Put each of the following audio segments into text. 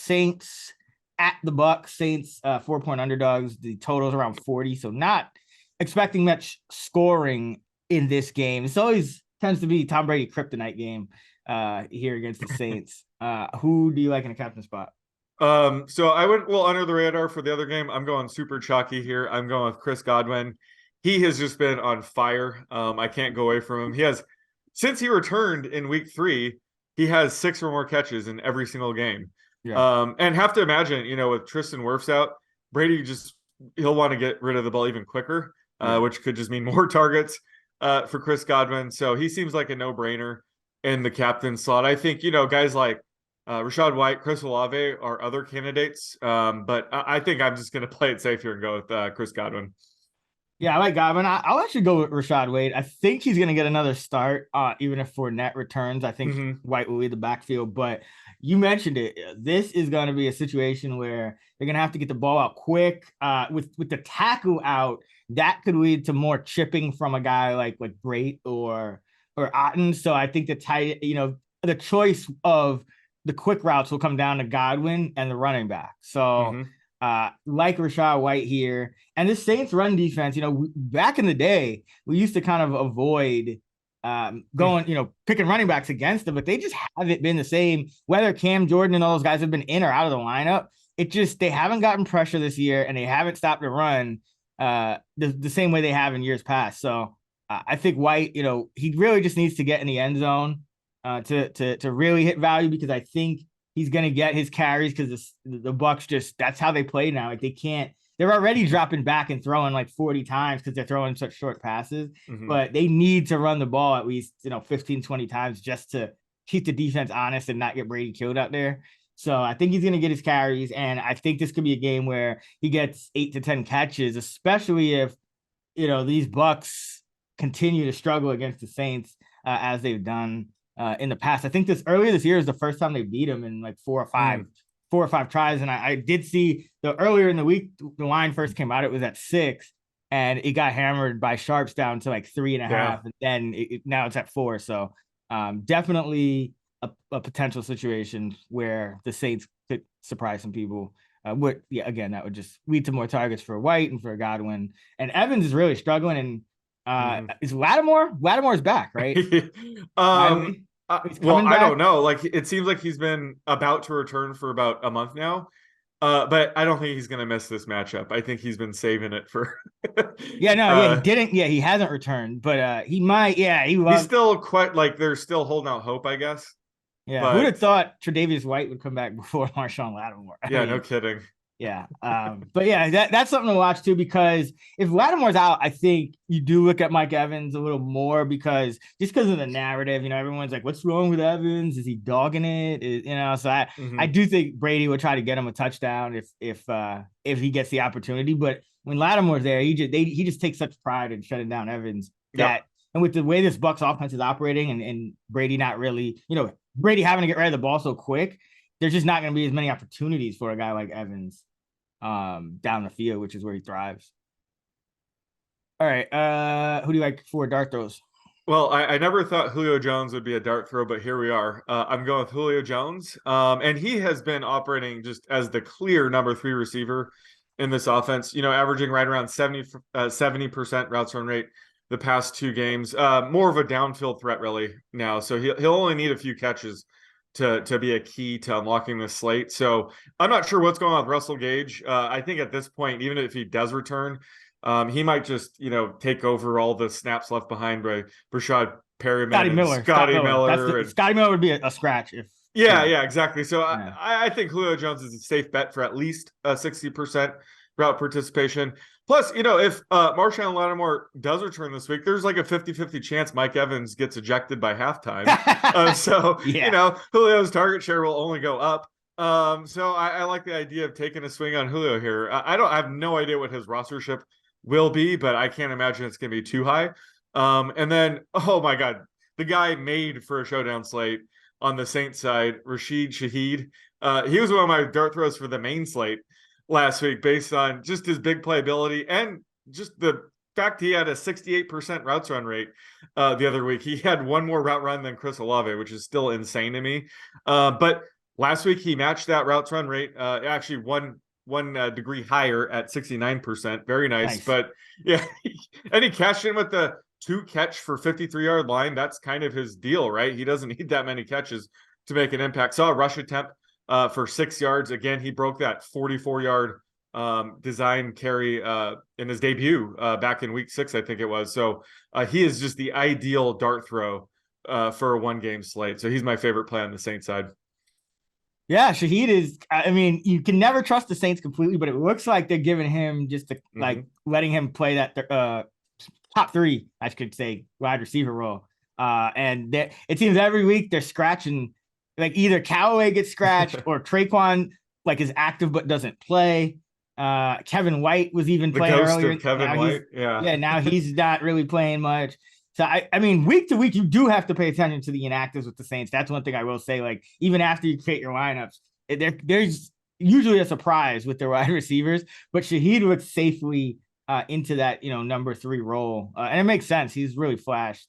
Saints at the Bucks. Saints 4-point underdogs. The total is around 40, so not expecting much scoring in this game. It's always tends to be Tom Brady kryptonite game here against the Saints. Who do you like in a captain spot? So I went under the radar for the other game. I'm going super chalky here. I'm going with Chris Godwin. He has just been on fire. I can't go away from him. He has, since he returned in week 3, he has 6 or more catches in every single game. Yeah. And have to imagine, with Tristan Wirfs out, Brady he'll want to get rid of the ball even quicker, which could just mean more targets for Chris Godwin. So he seems like a no-brainer in the captain slot. I think, guys like Rachaad White, Chris Olave are other candidates. But I think I'm just going to play it safe here and go with Chris Godwin. Yeah, I like Godwin. I'll actually go with Rachaad White. I think he's going to get another start, even if Fournette returns. I think White will lead the backfield. But you mentioned it. This is going to be a situation where they're going to have to get the ball out quick. With the tackle out, that could lead to more chipping from a guy like Brait or Otten. So I think the choice of the quick routes will come down to Godwin and the running back. So like Rachaad White here. And this Saints run defense, back in the day, we used to kind of avoid going, picking running backs against them, but they just haven't been the same. Whether Cam Jordan and all those guys have been in or out of the lineup, they haven't gotten pressure this year, and they haven't stopped the run the same way they have in years past. So I think White, he really just needs to get in the end zone to really hit value, because I think he's going to get his carries, because the Bucks that's how they play now. They're already dropping back and throwing like 40 times because they're throwing such short passes, but they need to run the ball at least, 15, 20 times just to keep the defense honest and not get Brady killed out there. So I think he's going to get his carries, and I think this could be a game where he gets 8 to 10 catches, especially if, these Bucks continue to struggle against the Saints as they've done in the past. I think earlier this year is the first time they beat him in like 4 or 5 tries. And I did see earlier in the week, the line first came out, it was at 6, and it got hammered by Sharps down to like 3.5. And then now it's at 4. So definitely a potential situation where the Saints could surprise some people. Again, that would just lead to more targets for White and for Godwin. And Evans is really struggling. And is Lattimore? Lattimore's back, right? Well, I don't know. Like, it seems like he's been about to return for about a month now. But I don't think he's going to miss this matchup. I think he's been saving it for. He didn't. Yeah, he hasn't returned, but he might. Yeah, he's still quite they're still holding out hope, I guess. Yeah, who'd have thought Tre'Davious White would come back before Marshawn Lattimore? No kidding. Yeah. But yeah, that's something to watch too, because if Lattimore's out, I think you do look at Mike Evans a little more, because of the narrative, everyone's like, what's wrong with Evans? Is he dogging it? So I do think Brady will try to get him a touchdown if he gets the opportunity. But when Lattimore's there, he just takes such pride in shutting down Evans and with the way this Bucs offense is operating and Brady not really, Brady having to get rid of the ball so quick, there's just not going to be as many opportunities for a guy like Evans down the field, which is where he thrives. All right. Who do you like for dart throws? Well, I never thought Julio Jones would be a dart throw, but here we are. I'm going with Julio Jones. And he has been operating just as the clear number 3 receiver in this offense, averaging right around 70% routes run rate the past 2 games. More of a downfield threat really now. So he'll only need a few catches to be a key to unlocking this slate. So I'm not sure what's going on with Russell Gage. I think at this point, even if he does return, he might just, take over all the snaps left behind by Rashad Perriman, Scotty Miller. Scotty Miller would be a scratch if. Yeah, exactly. So I think Julio Jones is a safe bet for at least a 60% route participation. Plus, if Marshawn Lattimore does return this week, there's like a 50-50 chance Mike Evans gets ejected by halftime. Julio's target share will only go up. So I like the idea of taking a swing on Julio here. I have no idea what his rostership will be, but I can't imagine it's going to be too high. And then, oh my God, the guy made for a showdown slate on the Saints side, Rashid Shaheed. He was one of my dart throws for the main slate last week based on just his big playability and just the fact he had a 68% routes run rate the other week. He had one more route run than Chris Olave, which is still insane to me. But Last week he matched that routes run rate, actually one degree higher at 69%. Very nice. But yeah, and he cashed in with the 2 catch for 53-yard line. That's kind of his deal, right? He doesn't need that many catches to make an impact. Saw a rush attempt for 6 yards. Again, he broke that 44-yard design carry in his debut back in week 6, I think it was. So he is just the ideal dart throw for a 1-game slate. So he's my favorite play on the Saints side. Yeah, Shaheed is. I mean, you can never trust the Saints completely, but it looks like they're giving him just like letting him play that top 3, I could say, wide receiver role. And it seems every week they're scratching, like either Callaway gets scratched or Traquan like is active but doesn't play. Kevin White was even playing earlier. Kevin White, yeah. Now he's not really playing much. So I mean, week to week, you do have to pay attention to the inactives with the Saints. That's one thing I will say. Like even after you create your lineups, there's usually a surprise with their wide receivers. But Shaheed looks safely into that number 3 role, and it makes sense. He's really flashed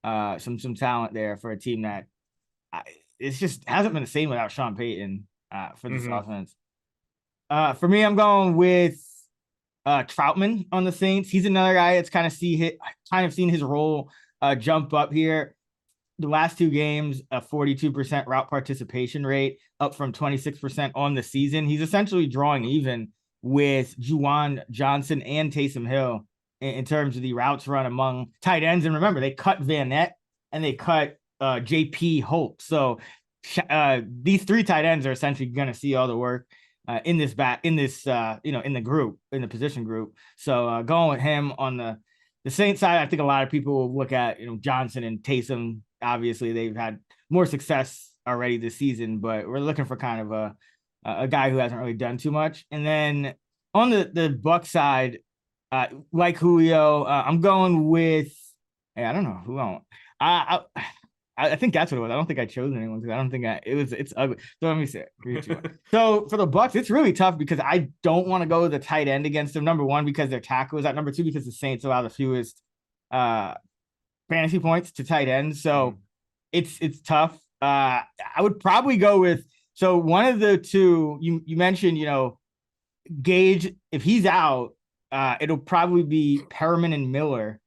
some talent there for a team that it's just hasn't been the same without Sean Payton for this offense. For me, I'm going with Troutman on the Saints. He's another guy that's kind of seen his role jump up here. The last 2 games, a 42% route participation rate, up from 26% on the season. He's essentially drawing even with Juwan Johnson and Taysom Hill in terms of the routes run among tight ends. And remember, they cut Van Nett and they cut JP Holt. So these 3 tight ends are essentially going to see all the work in the position group. So going with him on the Saints side, I think a lot of people will look at Johnson and Taysom. Obviously, they've had more success already this season, but we're looking for kind of a guy who hasn't really done too much. And then on the Buck side, like Julio, I'm going with I don't know who I think that's what it was. I don't think I chose anyone because I don't think it's ugly. So let me see. So for the Bucks, it's really tough because I don't want to go with the tight end against them. Number 1, because their tackle is at number 2, because the Saints allow the fewest fantasy points to tight ends. So it's tough. I would probably go with one of the 2 you mentioned. Gage, if he's out, it'll probably be Perriman and Miller.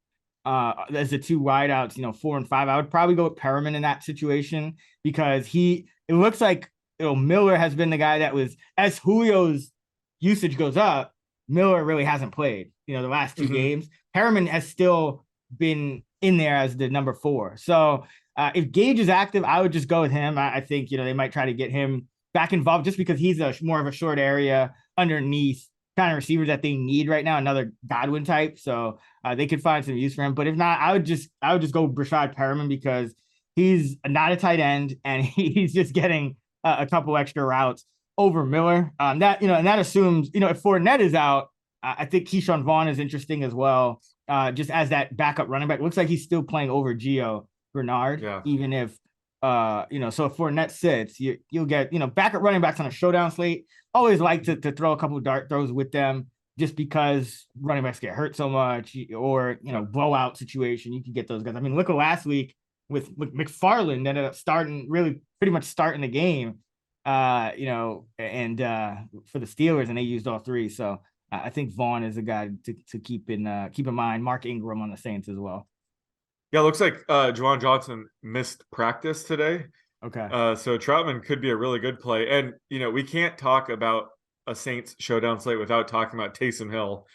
As the 2 wideouts, 4 and 5. I would probably go with Perriman in that situation because it looks like Miller has been the guy that was, as Julio's usage goes up, Miller really hasn't played, the last 2 games. Perriman has still been in there as the number 4. So if Gage is active, I would just go with him. I think, they might try to get him back involved just because he's more of a short area underneath kind of receivers that they need right now, another Godwin type. So they could find some use for him. But if not, I would just go with Brashad Perriman because he's not a tight end and he's just getting a couple extra routes over Miller. And that assumes, if Fournette is out, I think Keyshawn Vaughn is interesting as well. Just as that backup running back. It looks like he's still playing over Gio Bernard, even if so if Fournette sits, you'll get, backup running backs on a showdown slate. Always like to throw a couple of dart throws with them just because running backs get hurt so much or, blowout situation. You can get those guys. I mean, look at last week with McFarland ended up pretty much starting the game, and for the Steelers, and they used all 3. So I think Vaughn is a guy to keep in mind. Mark Ingram on the Saints as well. Yeah, it looks like Juwan Johnson missed practice today. Okay. So Troutman could be a really good play. And, we can't talk about a Saints showdown slate without talking about Taysom Hill.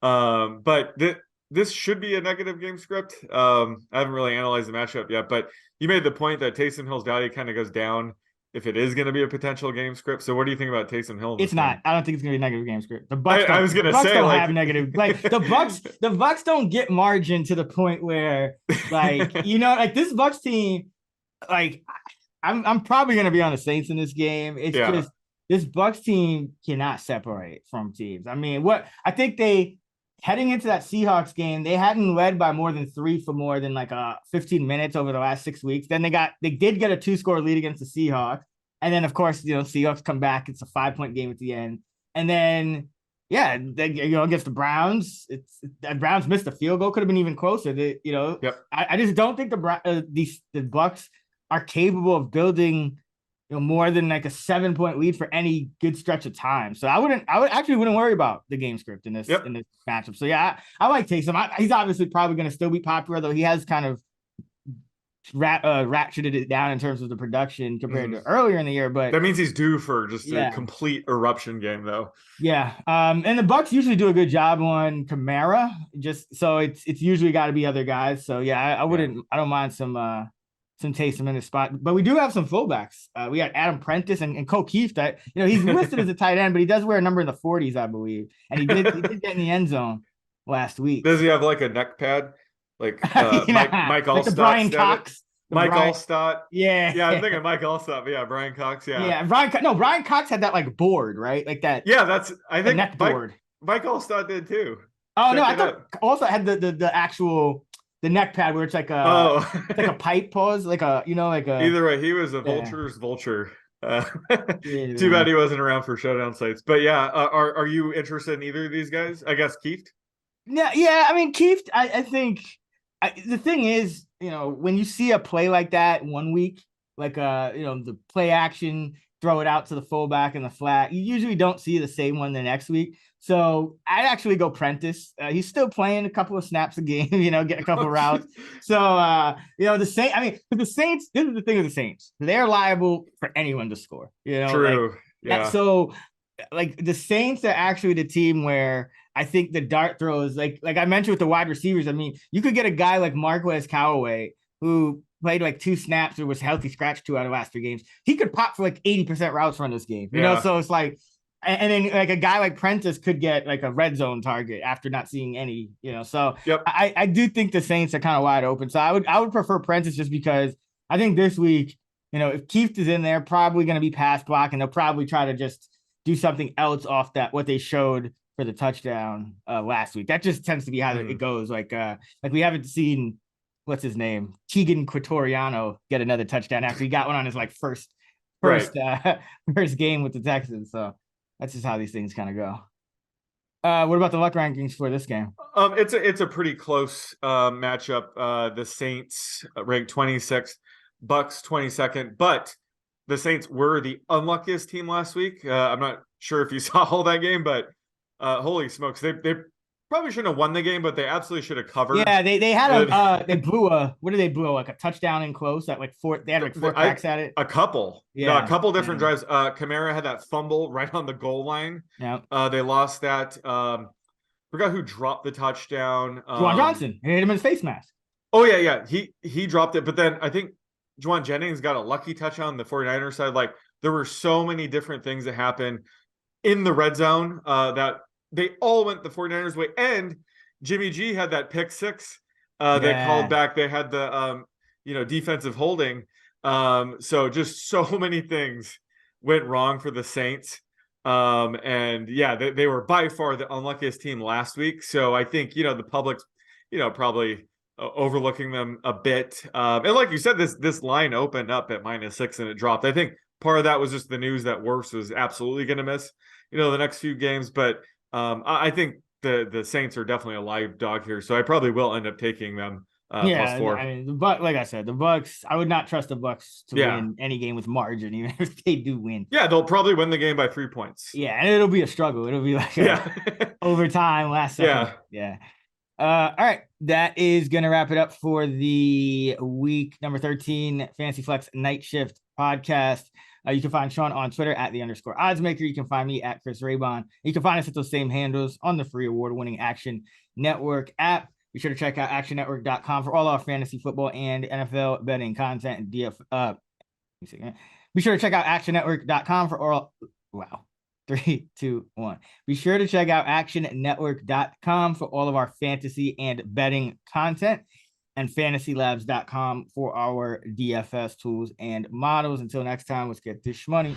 But this should be a negative game script. I haven't really analyzed the matchup yet, but you made the point that Taysom Hill's value kind of goes down if it is going to be a potential game script. So what do you think about Taysom Hill? It's not. I don't think it's going to be a negative game script. The Bucks I was going to say, don't have negative. Like the Bucks don't get margin to the point where, like, this Bucks team, like, I'm probably going to be on the Saints in this game. It's just this Bucks team cannot separate from teams. I mean, I think heading into that Seahawks game, they hadn't led by more than 3 for more than 15 minutes over the last 6 weeks. Then they did get a 2-score lead against the Seahawks. And then, of course, Seahawks come back. It's a 5-point game at the end. And then, against the Browns, the Browns missed a field goal. Could have been even closer. I just don't think the Bucks are capable of building more than like a 7-point lead for any good stretch of time. So I wouldn't worry about the game script in this matchup. So yeah, I like Taysom. He's obviously probably going to still be popular, though he has kind of ratcheted it down in terms of the production compared to earlier in the year. But that means he's due for just a complete eruption game, though. Yeah. And the Bucks usually do a good job on Kamara, just so it's usually got to be other guys. So yeah, I don't mind some Taysom in the spot, but we do have some fullbacks. We got Adam Prentice and Cole Keefe that, he's listed as a tight end, but he does wear a number in the 40s, I believe. And he did get in the end zone last week. Does he have like a neck pad? Like Mike Allstott, like the Brian Cox. Mike Allstott. Yeah. Yeah, I'm thinking Mike Allstott, but yeah, Brian Cox, yeah. Yeah, Brian Cox had that like board, right? Like that. Yeah, I think neck board. Mike Allstott did too. Oh, no, I thought also had the actual the neck pad where it's like a it's like a pipe pause, like a either way, he was a vulture's vulture. Too bad he wasn't around for showdown sites. But yeah, are you interested in either of these guys? I guess Keith? Yeah, I mean Keith, I think the thing is, when you see a play like that 1 week, like the play action, throw it out to the fullback in the flat, you usually don't see the same one the next week. So I'd actually go Prentice. He's still playing a couple of snaps a game, get a couple of routes. So the Saints. I mean, the Saints. This is the thing with the Saints. They're liable for anyone to score. True. So like the Saints are actually the team where I think the dart throws, like I mentioned with the wide receivers, I mean, you could get a guy like Marquez Callaway who played like 2 snaps or was healthy scratch 2 out of the last 3 games. He could pop for like 80% routes run this game, so it's like, and then like a guy like Prentice could get like a red zone target after not seeing any, so I do think the Saints are kind of wide open. So I would prefer Prentice just because I think this week, if Keith is in there, probably going to be pass block, and they'll probably try to just do something else off that, what they showed for the touchdown last week. That just tends to be how it goes. Like we haven't seen, what's his name, Keegan Quitoriano get another touchdown after he got one on his like first game with the Texans. So that's just how these things kind of go. What about the luck rankings for this game? It's a pretty close matchup. The Saints ranked 26th, Bucks 22nd, but the Saints were the unluckiest team last week. I'm not sure if you saw all that game, but holy smokes, they probably shouldn't have won the game, but they absolutely should have covered. Yeah, they had they blew like a touchdown in close at like 4. They had like 4 cracks at it. A couple different drives. Kamara had that fumble right on the goal line. Yeah. They lost that. Forgot who dropped the touchdown. Juwan Johnson. He hit him in his face mask. Oh yeah. He dropped it, but then I think Juwan Jennings got a lucky touchdown on the 49ers side. Like there were so many different things that happened in the red zone that they all went the 49ers way, and Jimmy G had that pick 6 they called back. They had the defensive holding. So just so many things went wrong for the Saints. And yeah, they were by far the unluckiest team last week. So I think the public's probably overlooking them a bit. And like you said, this line opened up at -6 and it dropped. I think part of that was just the news that Wirfs was absolutely going to miss the next few games, but I think the Saints are definitely a live dog here, so I probably will end up taking them +4. I mean, like I said, the Bucks, I would not trust the Bucks to win any game with margin, even if they do win. Yeah, they'll probably win the game by 3 points. Yeah, and it'll be a struggle. It'll be like overtime, last second. Yeah. All right, that is going to wrap it up for the week number 13 Fantasy Flex Night Shift podcast. You can find Sean on Twitter at @the_oddsmaker. You can find me at Chris Raybon. You can find us at those same handles on the free award-winning Action Network app. Be sure to check out actionnetwork.com for all our fantasy football and NFL betting content and Be sure to check out actionnetwork.com for all. Wow. 3, 2, 1. Be sure to check out actionnetwork.com for all of our fantasy and betting content, and fantasylabs.com for our DFS tools and models. Until next time, let's get this money.